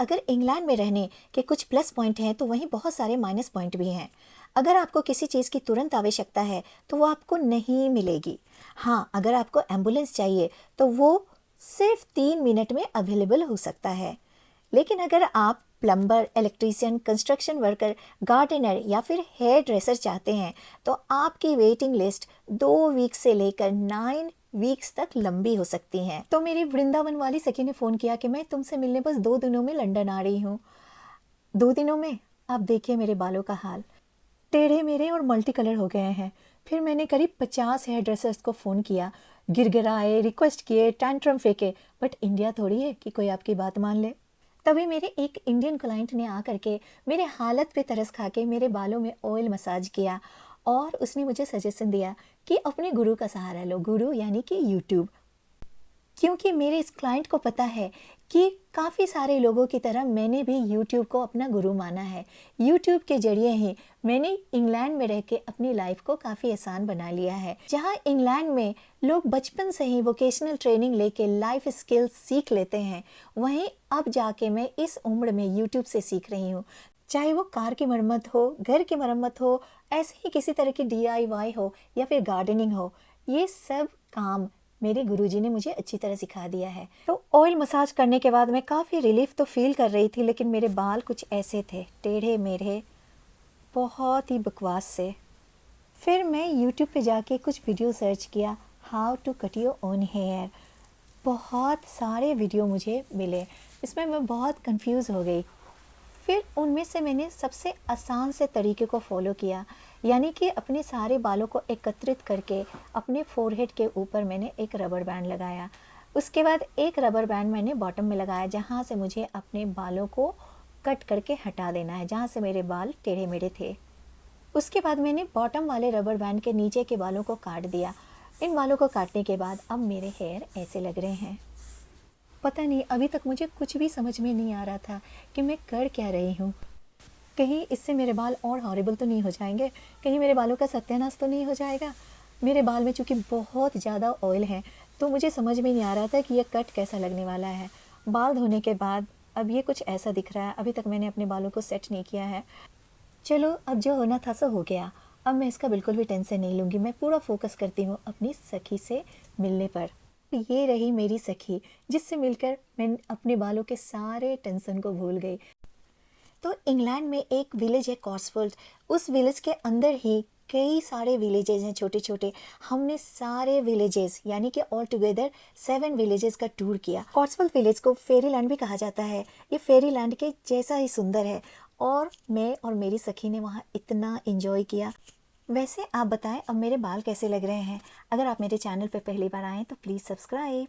अगर इंग्लैंड में रहने के कुछ प्लस पॉइंट हैं तो वहीं बहुत सारे माइनस पॉइंट भी हैं। अगर आपको किसी चीज़ की तुरंत आवश्यकता है तो वो आपको नहीं मिलेगी। हाँ, अगर आपको एम्बुलेंस चाहिए तो वो सिर्फ 3 मिनट में अवेलेबल हो सकता है। लेकिन अगर आप plumber, electrician, construction worker, gardener या फिर हेयर ड्रेसर चाहते हैं तो आपकी वेटिंग लिस्ट 2 वीक से लेकर 9 वीक्स तक लंबी हो सकती हैं। तो मेरी वृंदावन वाली सखी ने फ़ोन किया कि मैं तुमसे मिलने बस 2 दिनों में लंदन आ रही हूँ। 2 दिनों में आप देखिए मेरे बालों का हाल, टेढ़े मेढ़े और मल्टी कलर हो गए हैं। फिर मैंने करीब 50 हेयर ड्रेसर्स को फ़ोन किया, गिड़गिड़ाए, रिक्वेस्ट किए, टैंट्रम फेंके, बट इंडिया थोड़ी है कि कोई आपकी बात मान ले। तभी मेरे एक इंडियन क्लाइंट ने आकर के मेरे हालत पे तरस खा के मेरे बालों में ऑयल मसाज किया और उसने मुझे सजेशन दिया कि अपने गुरु का सहारा लो। गुरु यानी कि यूट्यूब। क्योंकि मेरे इस क्लाइंट को पता है कि काफ़ी सारे लोगों की तरह मैंने भी यूट्यूब को अपना गुरु माना है। यूट्यूब के जरिए ही मैंने इंग्लैंड में रह के अपनी लाइफ को काफ़ी आसान बना लिया है। जहाँ इंग्लैंड में लोग बचपन से ही वोकेशनल ट्रेनिंग लेके लाइफ स्किल्स सीख लेते हैं, वहीं अब जाके मैं इस उम्र में यूट्यूब से सीख रही हूँ। चाहे वो कार की मरम्मत हो, घर की मरम्मत हो, ऐसे ही किसी तरह की DIY हो या फिर गार्डनिंग हो, ये सब काम मेरे गुरुजी ने मुझे अच्छी तरह सिखा दिया है। तो ऑयल मसाज करने के बाद मैं काफ़ी रिलीफ तो फील कर रही थी, लेकिन मेरे बाल कुछ ऐसे थे, टेढ़े मेढ़े, बहुत ही बकवास से। फिर मैं यूट्यूब पे जाके कुछ वीडियो सर्च किया, how to cut your own hair. बहुत सारे वीडियो मुझे मिले, इसमें मैं बहुत कंफ्यूज हो गई। फिर उनमें से मैंने सबसे आसान से तरीके को फॉलो किया, यानी कि अपने सारे बालों को एकत्रित करके अपने फोरहेड के ऊपर मैंने एक रबर बैंड लगाया। उसके बाद एक रबर बैंड मैंने बॉटम में लगाया, जहाँ से मुझे अपने बालों को कट करके हटा देना है, जहाँ से मेरे बाल टेढ़े मेढ़े थे। उसके बाद मैंने बॉटम वाले रबर बैंड के नीचे के बालों को काट दिया। इन बालों को काटने के बाद अब मेरे हेयर ऐसे लग रहे हैं। पता नहीं, अभी तक मुझे कुछ भी समझ में नहीं आ रहा था कि मैं कर क्या रही हूँ। कहीं इससे मेरे बाल और हॉरिबल तो नहीं हो जाएंगे, कहीं मेरे बालों का सत्यानाश तो नहीं हो जाएगा। मेरे बाल में चूँकि बहुत ज़्यादा ऑयल है तो मुझे समझ में नहीं आ रहा था कि यह कट कैसा लगने वाला है। बाल धोने के बाद अब ये कुछ ऐसा दिख रहा है। अभी तक मैंने अपने बालों को सेट नहीं किया है। चलो, अब जो होना था सो हो गया। अब मैं इसका बिल्कुल भी टेंशन नहीं लूँगी। मैं पूरा फोकस करती हूँ अपनी सखी से मिलने पर। ये रही मेरी सखी, जिससे मिलकर मैं अपने बालों के सारे टेंशन को भूल गई। तो इंग्लैंड में एक विलेज है कॉट्सवोल्ड। उस विलेज के अंदर ही कई सारे विलेजेस हैं छोटे छोटे। हमने सारे विलेजेस यानी कि ऑल टुगेदर 7 विलेजेस का टूर किया। कॉट्सवोल्ड विलेज को फेरी लैंड भी कहा जाता है। ये फेरी लैंड के जैसा ही सुंदर है और मैं और मेरी सखी ने वहाँ इतना एंजॉय किया। वैसे आप बताएं, अब मेरे बाल कैसे लग रहे हैं? अगर आप मेरे चैनल पर पहली बार आएँ तो प्लीज़ सब्सक्राइब।